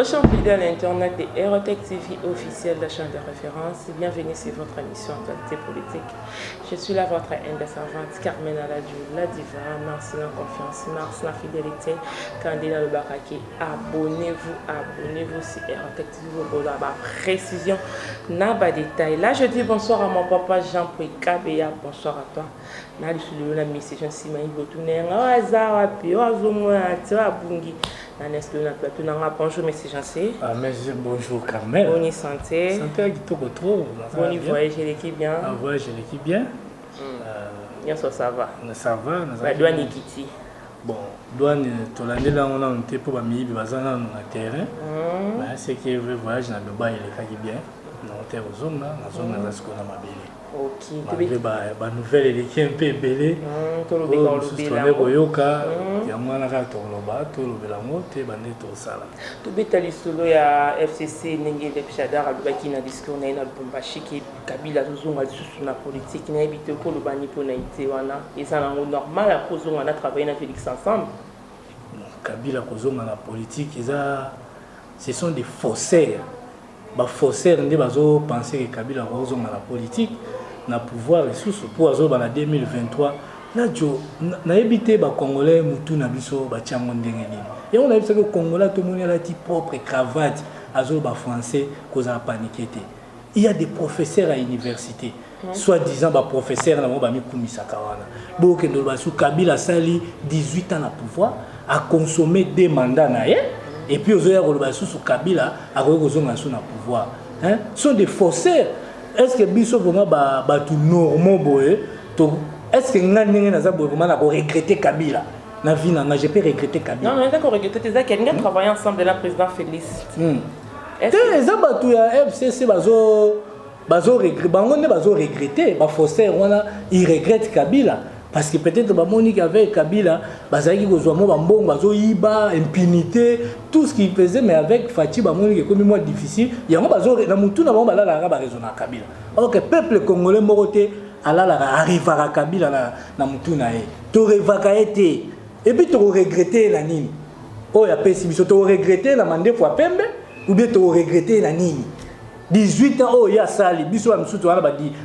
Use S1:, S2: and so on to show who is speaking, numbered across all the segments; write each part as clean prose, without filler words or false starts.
S1: Trop chers fidèles Internet et Aerotech TV officiel, la chaîne de référence. Bienvenue sur votre émission Actualité politique. Je suis là, votre aide servante Carmen Aladjou, la diva. Merci la confiance, merci la fidélité. Candidat le Bakaki, abonnez-vous sur Aerotech TV pour la précision, n'a pas de détail. Là, je dis bonsoir à mon papa Jean-Paul Kabeya, bonsoir à toi. Na lisulu na message nsima ibotune ngaza wapi wazomwa twa bungi na nesto na plateau na bonjour message nsé.
S2: Ah merci, bonjour Carmel.
S1: Bonne santé.
S2: Santé qui te retrouve.
S1: Bon voyage l'équipe bien.
S2: Ah voyage l'équipe bien.
S1: Bien ça va.
S2: Ça va,
S1: ba douane kiti.
S2: Bon, douane tolande là on a un peu ba mi bazana na terrain. Mais c'est que le voyage na Dubaï il est bien. Non, terre aux hommes là, na zone na ce qu'on a mabélé.
S1: Ok,
S2: tu veux bah nouvelle elle est un peu belé.
S1: To lo beka lo
S2: bela. Boyoka, ya mwana ka to lo ba to lo bela mote bande to sala.
S1: To betali solo ya FCC ndenge de Pichadar alobaki na discours na ina Lubumbashi ki Kabila zozonga lisusu na politique na ebite ko lo bani po na ite wana eza nango normal a kozonga na travailler na Félix ensemble.
S2: Kabila kozonga na politique ce sont des faussaires. Ba faussaires ndi bazo penser que Kabila kozonga na politique na pouvoir ressources pour azoba na 2023 na jo na ebité ba congolais mutu na biso ba tiango ndenge nini et on a vu que congolais tout le monde a ti propre cravate azoba français koza paniquer. Il y a des professeurs à l'université soi-disant ba professeurs na mo ba mikumisa kawana boke ndo ba su Kabila sali 18 ans na pouvoir a consommer des mandats na et puis aux autres ba su Kabila a kozonga su na pouvoir hein sont des faussaires. Est-ce que biso vraiment ba tout normaux boye to est-ce que ngani na za boye vraiment na regretter Kabila na vie na je peux regretter Kabila
S1: non d'accord regretter tes qui a travaillé ensemble la président Félix
S2: est-ce que za ba tout ya FCC bazo regretter ba faussaire wana il regrette Kabila parce que peut-être ba Monique avec Kabila bazaki kozwa mo ba mbongo bazo yiba impunité tout ce qu'il faisait mais avec Fati ba Monique comme moi difficile yango bazo na mutu na ba la ba raison na Kabila alors que peuple congolais moroté ala la arrivera Kabila na mutu na e to revaka été et puis to regretter la nini oh ya pesi biso to regretter la mande fois pembe ou bien to regretter la nini 18 ans, oh, il y a ça, les biso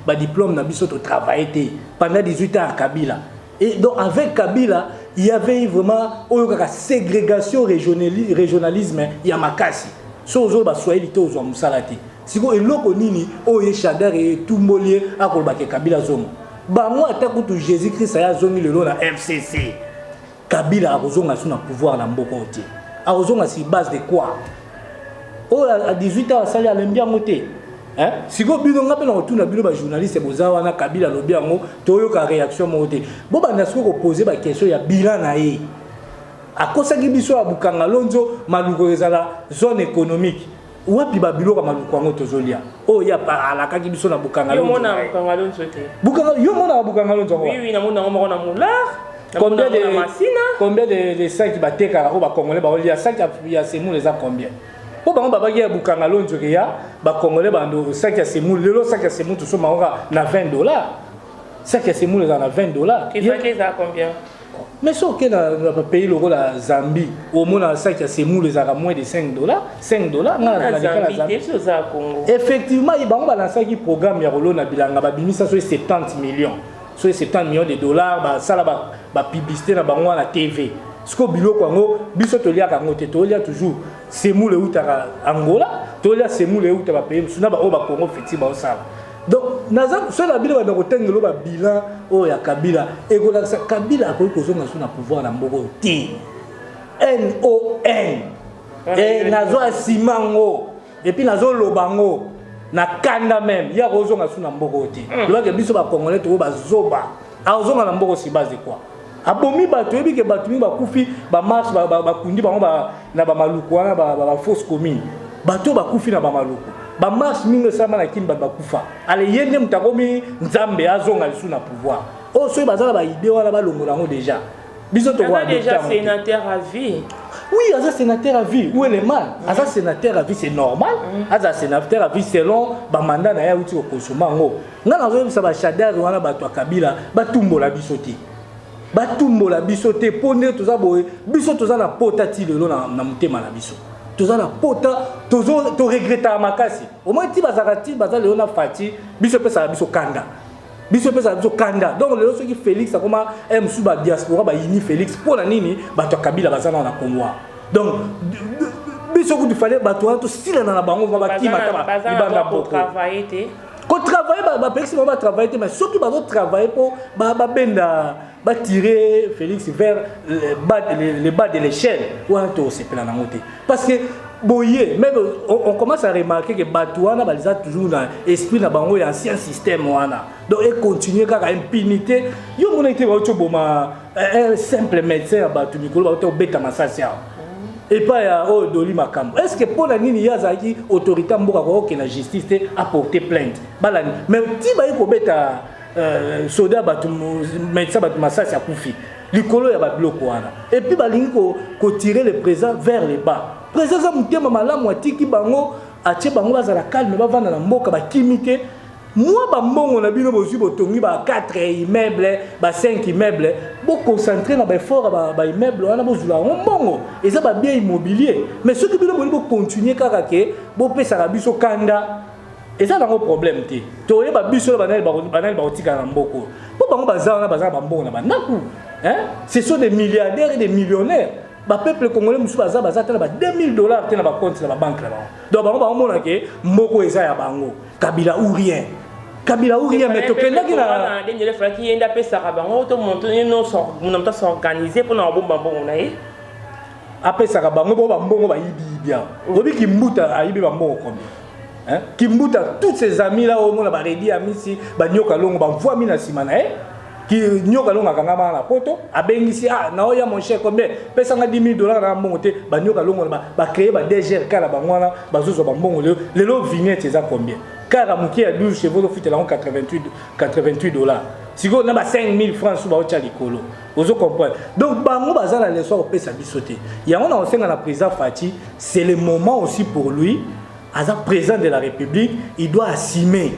S2: ba diplôme na biso to travailler pendant 18 ans à Kabila. Et donc avec Kabila, il y avait vraiment une ségrégation régionalisme, il y a makasi. Sozo ba swahili to zo musalati. Siko eloko nini o ye Shadar et tout molier a ko ba ke Kabila zomo. Ba moi atakutu Jésus Christ ya zongi lelo na FCC. Kabila a kozonga suna pouvoir na mboko oti. A kozonga si base de quoi? Oh, à 18 ans, ça y a bien monté. Hein? Si vous avez un journaliste, vous avez un Kabila, vous avez une réaction. Vous avez posé la question, il y a un bilan. À cause de ce que vous avez la zone économique. Où est-ce que vous avez un oh, il y a pas la carte qui est na Bukanga Lonzo. Combien de sacs battent au Congolais? Il y a 5 il y a ces mots les combien? Pour baba ya Bukanga Lonzo ya ba congolais bando sac ya semu lelo sac ya semu tout ça na $20 sac ya semu les na $20
S1: et ça qui ça combien
S2: mais ce que na pays le la Zambie au moins sac ya semu les a moins de $5 na Zambie effectivement il ba lancer qui programme ya rolo na bilanga ba bimisa so 70 millions so 70 millions de dollars ba sala ba publicité na bango na TV. Ce que biloko ngo biso tolia ka ngote tolia toujours semu le utaka Angola tolia semu le utaka pays suna ba o ba Congo fiti ba osala donc naza so la bila ba kotengelo ba bilan o ya Kabila e ko la Kabila ko kozonga suna pouvoir na mboko ti NON et nazo asimango et puis nazo lobango na kanda même ya kozonga suna mboko ti lo ke biso ba congolais to ba zoba a ozonga na mboko si base de quoi abomi bato yebi ke bato mi bakufi ba marche ba kundi bango ba na ba maluku wana ba fausse commune bato bakufi na ba maluku ba marche mingi sama na kini ba kufa ale yende mutakomi nzambe azonga lisu na pouvoir o so bazala ba idée wana ba longola ngo déjà biso to wa
S1: déjà sénateur à vie
S2: oui aza sénateur à vie où est le mal aza sénateur à vie c'est normal aza sénateur à vie selon ba mandat na ya uti ko consommer ngo ngana zo bisa ba Shadar wana bato Kabila batumbola biso ti batumbola biso te pone toza boye biso toza na potati lelo na mutema na biso tous la pota to regretta makasi au moins ti baza Léona Fati biso pesa biso kanda donc le soki Félix akoma msu ba diaspora ba yini Félix pour na nini bato kabila bazana na Congo donc biso ku fallait bato to style na bango ba ki mataba ibanda pour
S1: travailler
S2: ko travailler ba personne va travailler mais surtout ba travailler pour ba benda ba tirer Félix vers les bas de l'échelle ou un to c'est plein na monter parce que boye même on commence à remarquer que Batouana balisa toujours dans esprit na bango ya ancien système wana donc et continuer kaka impunité yo mona été ba boma un simple médecin à Batou Mikolo ba to beta masasi et pas ya o doli makambo est-ce que pour la nini ya zaki autorité mboka ko que la justice a porté plainte balani mais ti ba ko beta soda Batou médecin Batou masasi a kufi likolo ya ba bloko wana et puis balingi ko tirer le présent vers les bas président za mutema malamu atiki bango atie bango bazala calme bavanda na mboka bakimite moi ba mbongo na bino bozu botongi ba 4 immeubles ba 5 immeubles bo concentrer na ba effort ba immeubles wana bozula mbongo eza ba bien immobilier mais ceux qui bino bo continuer kaka ke bo pesa ka biso kanda eza na problème te to yeba biso banali ba otika na mboko po bango bazala ba mbongo na bandaku hein ce sont des milliardaires et des millionnaires ba peuple congolais musu baza tala ba $2000 te na ba compte na ba banque là donc bango ba mona ke mboko eza ya bango Kabila ou rien mais to kenda ki na
S1: ndenge le fraki yenda pesa ka bango to monter non s'organiser pour na bomba bongo na ye
S2: apesa ka bango bo ba mbongo ba yibi bien obi Kimbuta ayibi ba mbongo combien hein Kimbuta tous ses amis là au mona ba redi amisi ba nyoka longo ba voix mina simana qui nyoka longa kangama na poto abengisi na oya mon cher combien pesa nga $10,000 na mbongo te ba nyoka longo ba créer ba DGR kala ba ngwana bazozo ba mbongo lelo vignette eza combien car muki ya 12 chevaux au fut 88 $. Si vous avez 5 000 francs sur votre likolo, vous comprenez. Donc bango baza na leçon pesa bisoté. Ya on a aussi na président Fati, c'est le moment aussi pour lui à président de la République, il doit assumer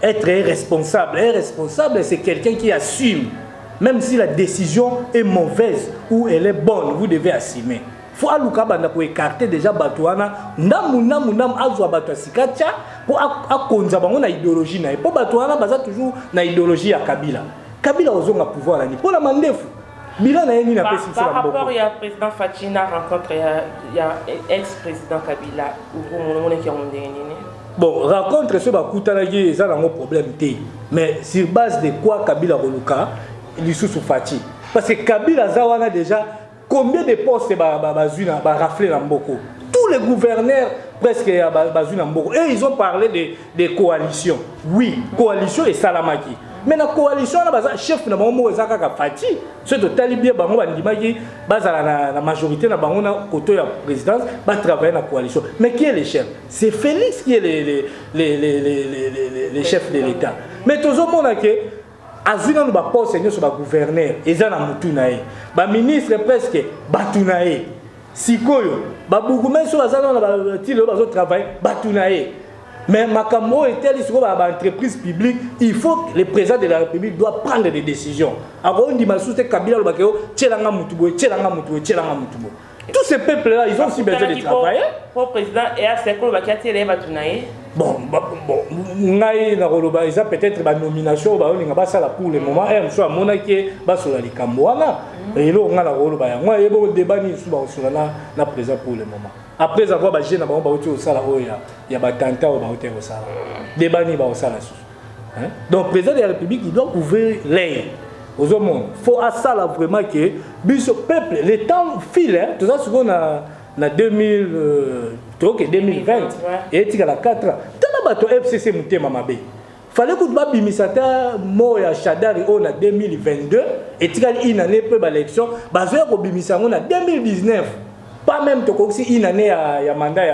S2: être responsable. Être responsable, c'est quelqu'un qui assume. Même si la décision est mauvaise ou elle est bonne, vous devez assumer. Il faut écarter déjà Batouana. Ndam azwa Batou Sikacha pour akonza bango na idéologie na. Pour Batouana baza toujours na idéologie ya Kabila. Kabila ozonga pouvoir la ni. Pour la mandefu. Bila na yeni na pesi sur
S1: par rapport ya président Fatina rencontre ya ex-président Kabila ou mon qui ont ndeni.
S2: Bon, rencontre ce bakutanagi eza nango problème té. Mais sur base de quoi Kabila Roluka lisusu Fati. Parce que Kabila zawana déjà combien de postes bazuna raflé dans Mboko? Tous les gouverneurs presque bazuna Mboko. Et ils ont parlé de coalition. Oui, coalition et Salamaki. Mais la coalition na chef na bango ezaka ka Fati. Ce total bien bango bandimaki bazala la majorité na bango na côté ya présidence ba travailler na coalition. Mais qui est le chef? C'est Félix qui est les chefs de l'État. Mais toujours mona que azina no ba poste nyo so ba gouverneur eza na mutu na ye ba ministre presque batu na ye sikoyo ba bourgmestre so bazana na ba tilo bazo travailler batu na ye mais makambo etel siko ba entreprise publique il faut que le président de la République doit prendre des décisions avant on dit masute Kabila lo bakeo tchelanga mutu boy tous ces peuples là ils ont aussi besoin de travailler
S1: pour président et à ce que bakati le batu na ye
S2: bon ngai na roloba isa peut-être ba nomination ba olinga ba sala pour le moment et mso amona ke ba sola likambo wana et lo ngala roloba ya moi yebo débat ni su ba sola na président pour le moment après avoir ba jeune ba oti au sala oya ya ba tanta ba oti au sala débat ni ba au sala su donc président de la République il doit ouvrir l'œil aux hommes faut à ça là vraiment que biso peuple le temps file tout ça ce na 2020 et tika la 4 ans tana bato FCC mutema mabe fallait que ba bimisata mo ya Shadari on a 2022 et tika une année peu ba élection bazoya ko bimisa ngona 2019 pas même to koksi une année ya mandat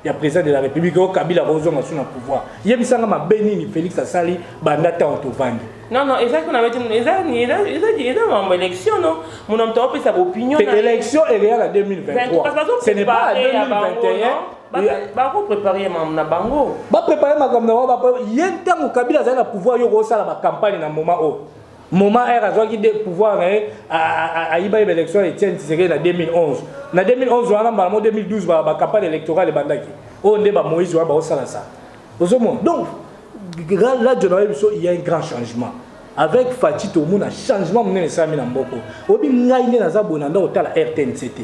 S2: ya président de la République au Kabila rozonga sous na pouvoir yebisanga mabe ni Félix Asali banda ta autovandi.
S1: Non, exactement. Ils ont élection, non? Mon homme t'a sa opinion.
S2: L'élection est réelle en 2023. Ce n'est pas en 2021.
S1: Bah, vous préparez ma bango.
S2: Bah, préparer ma campagne. Il y a un temps où Kabila a le pouvoir, il y a la campagne dans le moment où. moment R a qui des pouvoirs à l'élection Etienne Tshisekedi en 2011. En 2011 en 2012 ba campagne électorale et bandaki. On débat Moïse va au ça. Donc là il y a un grand changement. Avec Fati tout le monde a changement mené ça mina mboko. Obi ngai ne naza bonanda otala RTNCT.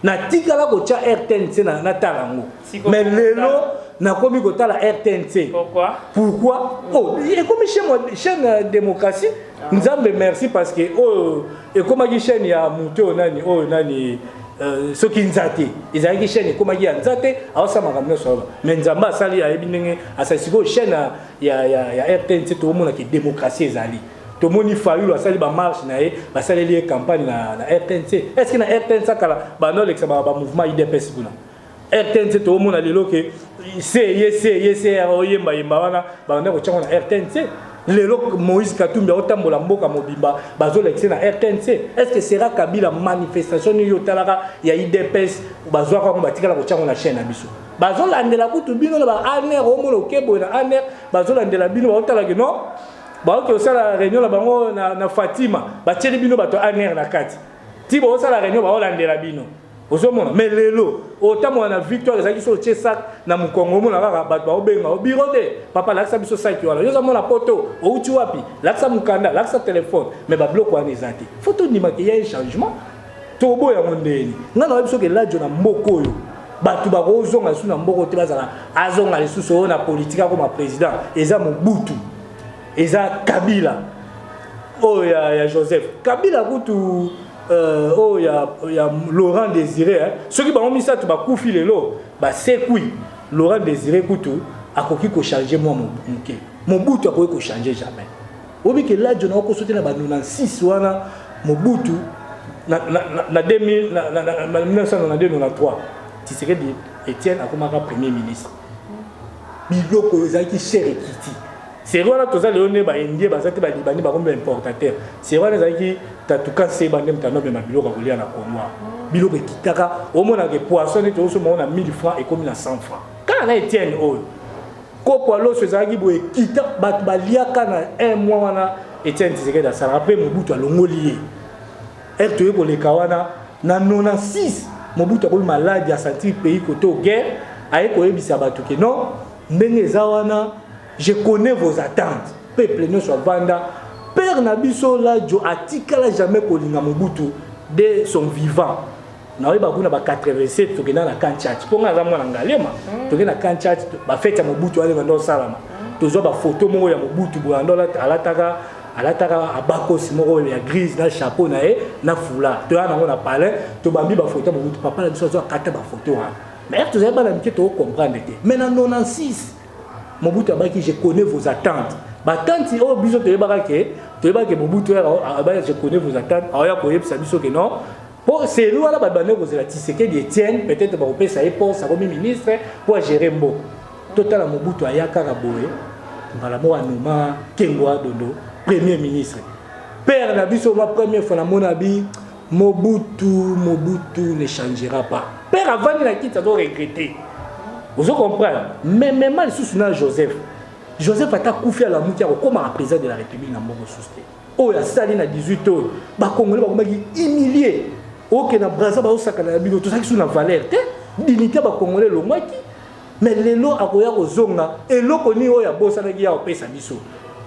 S2: Na tikala ko tia RTNC na talango. Mais lelo na komi ko tala RTNC. Pourquoi? Oh, et comme chaîne démocratie, nous avons merci parce que et comme qui chaîne ya muto nani nani ce qui nzate. Ils ont qui chaîne comme qui nzate, alors ça m'a ramené sur. Mais nzamba sali ya ebinenge asasiko chaîne ya RTNC tout le monde qui démocratie ezali. Tout le monde il fallu la salle ba marche na ba salle les campagne na RTNC. Est-ce que na RTNC kala ba non le mouvement IDPS kuna. RTNC tout le monde a lelo que c'est oyemba yemba wana ba ndeko tchanga na RTNC. Lelo Moïse Katumbi otambola mboka mobimba bazo lexé na RTNC. Est-ce que sera Kabila manifestation yo talaka ya IDPS bazo ka batikala ko tchanga na chaîne na biso. Bazo landela kutu bino na ba aner omolo kebo na aner bazo landela bino ba otala que non. Ba ok osala réunion la bango na Fatima ba tcheli bino bato aner na kati. Ti ba osala réunion ba olandela bino. Osomona mais lelo autant na victoire ezaki so tchesak na mukongo mona kaka bato ba obenga o bureau de papa laksa biso site wala yo zamona poto o uti wapi laksa mukanda laksa téléphone mais ba bloc wana ezati photo ndima ke ya un changement to boya mondeni ngana biso ke lajo na mboko yo bato ba kozonga su na mboko te bazala azonga lisusu na politique comme président eza Mobutu eza Kabila ya Joseph Kabila kutu il y a Laurent Désiré ceux qui ont mis ça tu vas couper les lots bah c'est oui Laurent Désiré couteau a coquille ko changer moi mon bout a ko changer jamais obi que là je n'ai pas sauté na 96 wana Mobutu na 2000 na 1993 Tshisekedi Etienne a comme premier ministre biloko ezaki cher ekiti c'est vrai là tous les léonés ba indien ba zaki ba libani ba comme importateur c'est vrai les qui tatuka se ba ndem tano be mabilo ka kolia na Congo biloko kitaka au mona que poisson et tout ce monde a 1000 francs et comme na 100 francs quand na Etienne o ko poilo ce zaki bo kita ba liaka na un mois wana Etienne Tshisekedi ça rappelle Mobutu a longolié RTE pour les kawana na 96 Mobutu a ko malade a senti pays côté guerre aye ko ebisa batu ke non ndenge zawana. Je connais vos attentes. Peuple ne soit vanda. Père Nabiso la jo atikala jamais kolinga Mobutu de son vivant. Na oba kuna ba 87 tokena na Kanchach. Ponga za mwana ngalema. Tokena Kanchach ba fete Mobutu ale ndo salama. Tozo ba photo moko ya Mobutu bolandola alataka abako simoko ya grise na chapeau na foulard. To yana ngona palais to bambi ba photo Mobutu papa la biso zo kata ba photo ha. Mais tu sais pas la mike to comprendre te. Mais en 96 Mobutu abaki je connais vos attentes. Batante o biso te yebaka Mobutu je connais vos attentes. Aya ko yebisa biso ke non. Pour c'est lui là ba bande ko zela Tshisekedi Etienne peut-être ba opesa e pour sa comme ministre pour gérer mbo. Total Mobutu ayaka raboye. Ngala mo anuma Kengwa Dondo premier ministre. Père na biso ma première fois na monabi Mobutu ne changera pas. Père avant il a quitté doit regretter. Vous comprenez? Mais même sous Joseph a couffé à la moutia comme un président de la République dans mon société. Oh, il y a Staline à 18 ans. Bah, Congolais, bah, humilié. Ok, na Brazza, bah, ça, tout ça qui sont en valeur. Dignité, bah, Congolais, le moitié. Mais les lots à Koya Ozonga, et l'eau connu, il y a Bossa, il y a Opesa Bisso.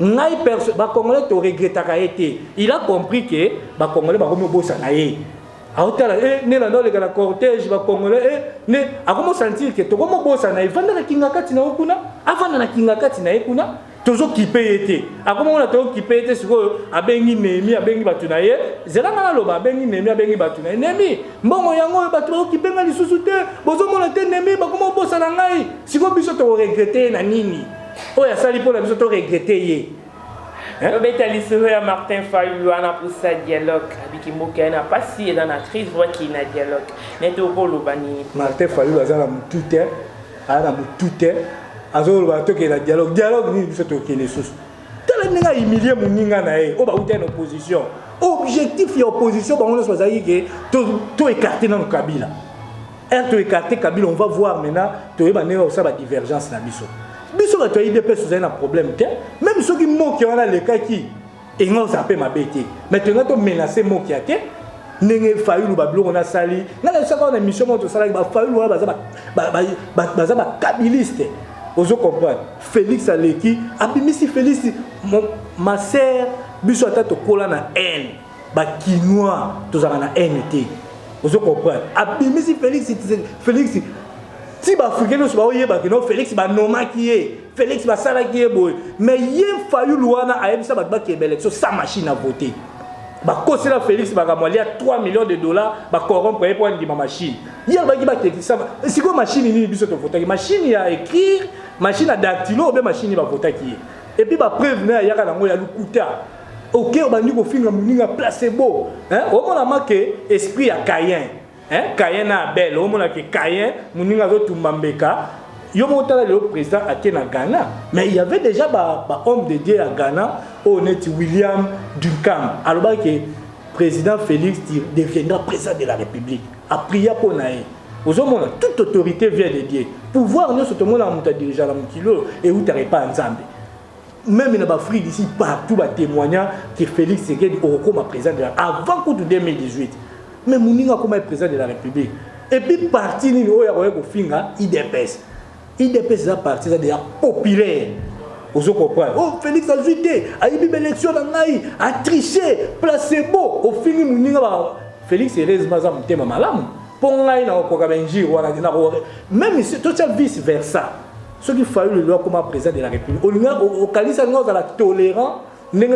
S2: Naï personne, bah, Congolais, tu regrettes à été. Il a compris que, bah, Congolais, bah, comme Bossa, naïe. Aotala ne la ndole la cortège ba congolais ne a comment sentir que to comment bossa na ivanda na kingakati na okuna avanda na kingakati na ekuna tozo kipete a comment on a to kipete siko abengi nemi abengi batu na ye zela na loba abengi nemi abengi batu na nemi mbongo yango batu ba kipenga lisusu te bozo mona te nemi ba comment bossa na ngai siko biso to regretter na nini oya sali pour la biso to regretter ye.
S1: Le bétaliseur à Martin Fayulu a pour sa dialogue avec Moka n'a pas si dans la crise voit qu'il y a dialogue. N'est au rôle bani.
S2: Martin Fayulu a dans tout a dans dialogue ni biso to kene sous. Tala ninga humilier mon ninga na e o ba uta en opposition. Objectif et opposition ba on soit que to écarter dans Kabila. To écarter Kabila on va voir maintenant to e ba ne ça ba divergence na biso. Biso ba to IDP sous un problème même ceux qui moquent on a les cas qui et on s'appelle ma bête. Maintenant, tu menaces mon qui a été. N'engé Fayulu bablo on a sali. N'a pas ça qu'on a mission mon tout ça là. Fayulu ba kabiliste. Vous comprenez? Félix Aleki. Abimisi Félix. Ma sœur biso atato kola na haine. Ba Kinois tous en a haine été. Vous comprenez? Abimisi Félix si ba africain nous ba oyeba que non Félix ba noma qui est. Félix ba sala qui est boy. Mais yé Fayulu wana a ebisa ba ke élection sa machine à voter. Bah, c'est la Félix Bagamolia 3 millions de dollars, bah, corrompre pour une machine. Il y a ça. C'est quoi machine ni biso to voter? Machine à écrire, machine à dactylo, ou bien machine va voter qui. Et puis bah prévenir il y a la ngoya lukuta. OK, bah ni ko finga muninga placebo. Hein? Au moins la marqué esprit à Caïn. Hein? Caïn a belle, au moins que Caïn muninga zo tumbambeka. Yo montala le président à Ghana, mais il y avait déjà un homme de Dieu à Ghana, honnête William Duncan. Alors que le président Félix deviendra président de la République. A prier pour naïe. Aux hommes, toute autorité vient de Dieu. Pouvoir nous tout le monde a dirigeant la kilo et où t'arrives pas ensemble. Même dans l'Afrique d'ici partout va témoigner que Félix Tshisekedi au comme président de la avant coup de 2018. Mais Mouninga comme président de la République. Et puis parti ni oya ko finga IDPS. IDPS est parti déjà populaire. Vous comprenez? Oh, Félix a juité, a eu une élection dans l'Aïe, a triché, placebo. Au fin, Félix est responsable de malam. Pour l'Aïe, même si tout ça vice versa. Ce qu'il fallait le loi comme président de la République. Au Calice, nous avons tolérant.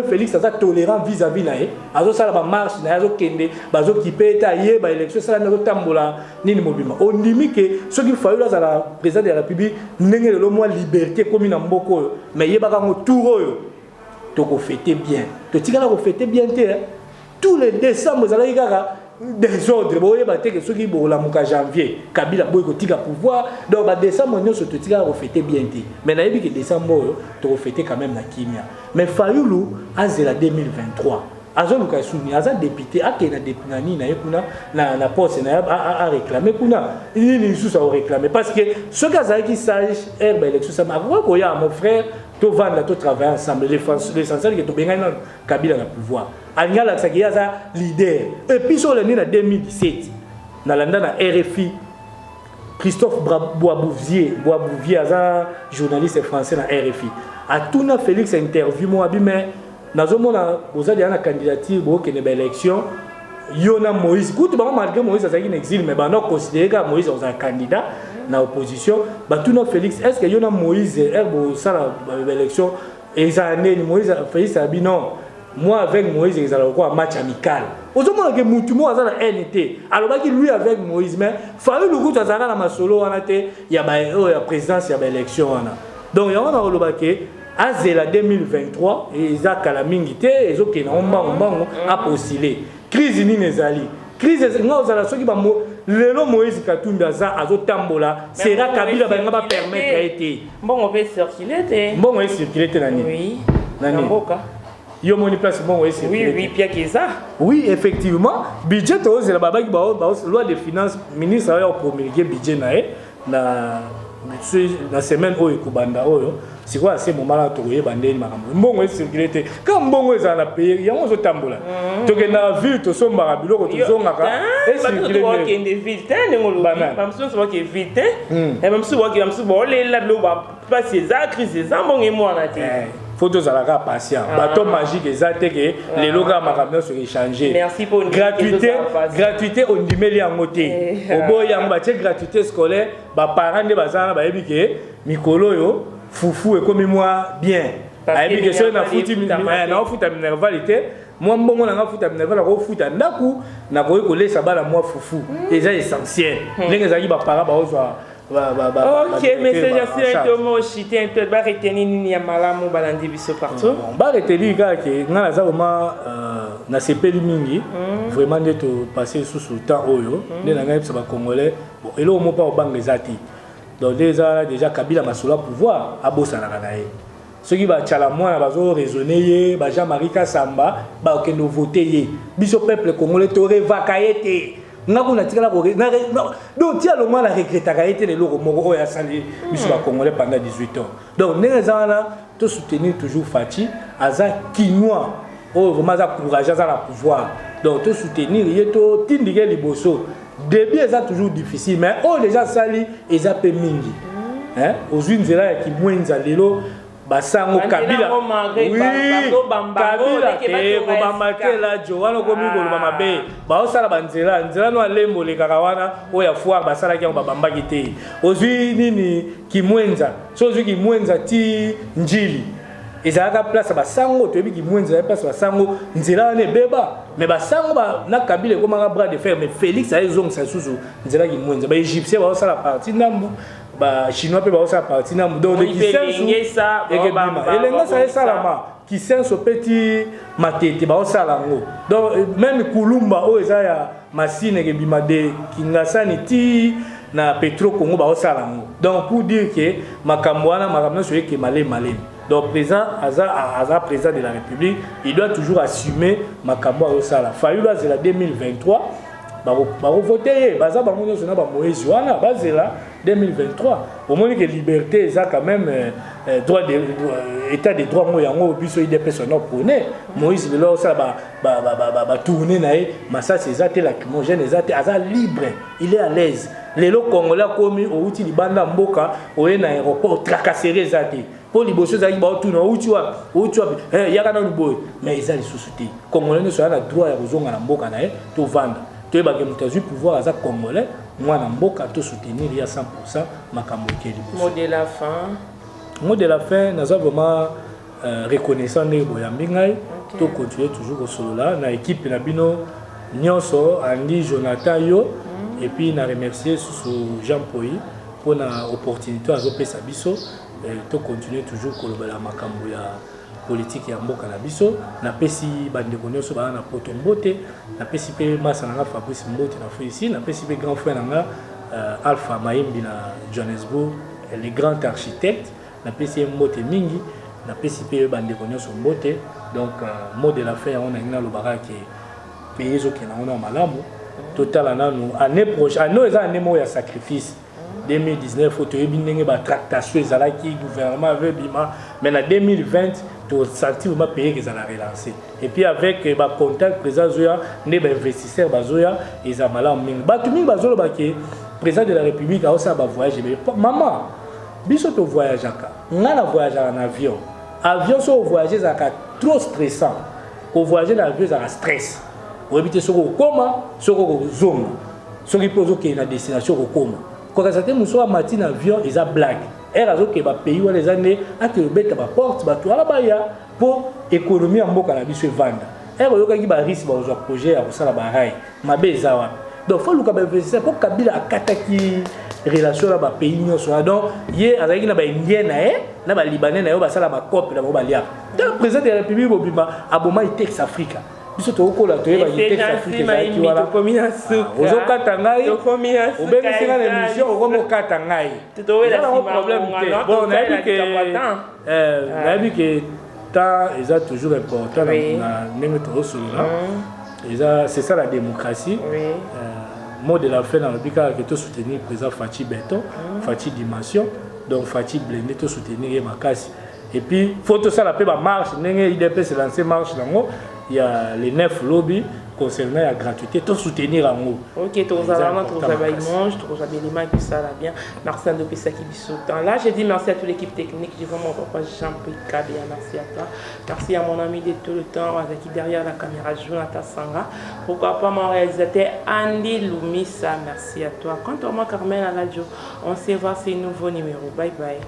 S2: Félix est tolérant vis-à-vis nae azo sala ba marche na azo kende bazo kipeta ye ba élection sala na tambola nini mobima on dit que ce qu'il faut là la président de la République ndenge le moins liberté comme na mboko mais ye ba ka tour oyo to ko fêter bien to tikala ko fêter bien tous les décembre za la kaka désordre boye ba te que ce qui bola muka janvier Kabila boy ko tika pouvoir donc ba décembre nous se tikala ko fêter bien mais na yebi que décembre to ko fêter quand même na kimia. Mais Fayulu a zéla 2023. Azo luka souni aza député akena depunani na yekuna na poste na a réclamer kuna ni sous a réclamer parce que ce gars qui sage herbe élection ça m'a ko ya mon frère to vendre to travailler ensemble l'essentiel que to benga na Kabila na pouvoir angala ça qui aza leader et puis sur l'année na 2017 na landa na RFI Christophe Boisbouvier aza journaliste français na RFI a tout na Félix interview moi mais nazomona ozali na candidature bo ke na élection yona Moïse tout ba malgré Moïse azaki en exil mais ba non considérer que Moïse est un candidat na opposition ba tout na Félix est-ce que yona Moïse erbo sala élection et ça né Moïse Félix a dit non moi avec Moïse ils allaient quoi un match amical ozomona que mutu mo azala NT alors ba ki lui avec Moïse mais fallu le coup azala na masolo wana te ya ba ya présidence ya ba élection wana. Donc, il y a un olobake à 2023 et Isaac Kalamingite et zo kena ombango a postulé. Crise ni nezali. Crise nga ozala soki ba lelo Moïse Katumbi azo tambola sera Kabila ba ngaba permettre a été.
S1: Bon on peut circuler te.
S2: Bon on peut circuler te nani.
S1: Oui.
S2: Nani. Yo moni place bon on peut circuler.
S1: Oui Pierre Keza.
S2: Oui effectivement budget to zela baba ki ba loi de finances ministre a promulguer budget na la semaine où Kubanda oyo c'est quoi ces moments là to yebandeni makambo mbongo circuler quand mbongo za na payer yango zo tambola to ke na ville to somba biloko to zongaka
S1: et circuler ko ke de ville tane ngolo ba mso so ke ville et même so ke mso bo le la lo ba passer za crise za mbongo mo na te
S2: photo zalaka patient bateau magique ezate ke les loga makambo se échanger
S1: merci pour une
S2: gratuité on dimeli yango te obo yango ba tie gratuité scolaire ba parents de bazana ba yebi ke mikolo yo fufu et comme moi bien ayebi ke so na futi na futa minervalité moi mbongo na nga futa minerval ko futa ndaku na ko ko lesa bala moi fufu déjà essentiel ndenge zaki ba parents ba ozwa
S1: ok, mais c'est juste un peu chité un peu ba retenir ni ya malamu balandi biso partout.
S2: Ba retenir que nga na za vraiment na sepeli mingi vraiment de to passer sous le temps oyo ne na nga ba congolais bon elo mo pa obanga ezati. Donc déjà Kabila masula pouvoir abosa na kanaye. Ceux qui va tchala moi bazo raisonner ye ba Jean-Marie Kasamba ba okendo voter ye. Biso peuple congolais to revakaye donc tu as le mal à regretter été les locaux moko ya sali biso ba congolais pendant 18 ans donc les gens là te soutenir toujours Fati aza Kinois oh vraiment ça courageux ça la pouvoir donc tout soutenir il est tout tindiquer les bossos début c'est toujours difficile mais oh les gens sali ils a peu mingi hein aux unes là qui moins lelo basango kabila oui kabila ke bamake la jowana komi ko bama be ba osala banzela nzela no alembo le kakawana oya foire basala ki babamba kite ozwi nini kimwenza so ozwi kimwenza ti njili ezalaka place basango toyebi kimwenza ya place basango nzela ne beba mais basango ba na kabila ko manga bras de fer mais Félix ayezongisa susu nzela kimwenza ba égyptien ba osala partie ndambu ba chinois pe ba osala partie ndambu donc qui ça elenga ça esalama qui senso petit matete ba osala ngo donc même kulumba o eza ya machine ke bima de kingasani ti na Petro Congo ba osala ngo donc pour dire que makambo wana makambo so yeke malé donc président Aza président de la République il doit toujours assumer makambo osala fayula c'est la 2023 ba voter baza ba monyo sona ba Moïse wana bazela 2023 au moins que liberté ça quand même droit de état des droits moi yango biso IDP sonor prenait Moïse le lor ça ba tourner naé massa c'est ça la lacrymogène ça aza libre il est à l'aise les lo congolais komi o uti libanda mboka o na aéroport tracasserie ça pour les bosses zaki ba tourner o uti wa yaka na boy mais ils a les sociétés congolais ne sont na droit ya kozonga na mboka naé to vendre to ba ke mutazu pouvoir aza congolais moi na mboka to soutenir il y a 100% makambo keli
S1: mot de la fin
S2: nous avons vraiment reconnaissant les boyambi ngai to continuer toujours au solo là na équipe na bino nyonso Andy Jonathan yo et puis na remercier Jean Poyi pour la opportunité à pesa biso to continuer toujours kolobela makambo ya politique ya mboka na biso na pesi bandeko nyonso ba na potombote na pesi pe masa na Fabrice Mbote na ici na pesi pe grand frère na Alpha Maimbi na Johannesburg les grands architectes na pesi Mbote mingi na pesi pe bandeko nyonso Mbote donc mot de la fin on a ina lobara ke pays zo ke na on malamu total nanu année prochaine année eza année mo ya sacrifice 2019 faut yebi ndenge ba tractation ezalaki gouvernement veut bima mais na 2020 to sentir vraiment payer que ça la relancer et puis avec ba contact président zoya ne ba investisseur bazoya ezamala mingi ba tumi bazolo ba ke président de la République a aussi ba voyage mais maman biso to voyage aka ngana voyage en avion so voyager ça trop stressant ko voyager dans avion ça stress ou éviter soko koma soko zonga soki pozo ke na destination ko koma quand ça te muso matin avion ils a blague et razo ke ba pays wala les années a que beta ba porte ba toala ba ya pour économie en mboka na biso vendre et razo ka ki ba risque ba zo projet ya kosala ba rai mabe zawa donc faut luka ba investisseur pour Kabila akataki relation là ba pays nyonso donc ye azaki na ba indien na ba libanais na yo ba sala ba copie na ba lia le président de la République bobima aboma itex Africa biso to kola to yeba itex Africa ki wala ozo katangai obengisi na émission okomo katangai to wela problème bon na bi que temps est toujours important na ndenge to solo c'est ça la démocratie mot de la fin dans le bika que to soutenir président Fachi Beton Fachi Dimension donc Fachi Blendé to soutenir Makasi et puis faut tout ça la paix marche ndenge IDP se lancer marche nango il y a les 9 lobbies concernant la gratuité, tout soutenir en haut.
S1: Ok, tout ça, tout ça, tout ça, tout ça, bien. Merci à Ndopé Saki Bissoutan. Là, j'ai dit merci à toute l'équipe technique. Je veux mon papa Jean-Pierre Kabia, merci à toi. Merci à mon ami de tout le temps, qui derrière la caméra, Jonathan Sanga. Pourquoi pas mon réalisateur Andy Lumisa, merci à toi. Quant à moi, Carmen Aladjo, on se voit ces nouveaux numéros. Bye bye.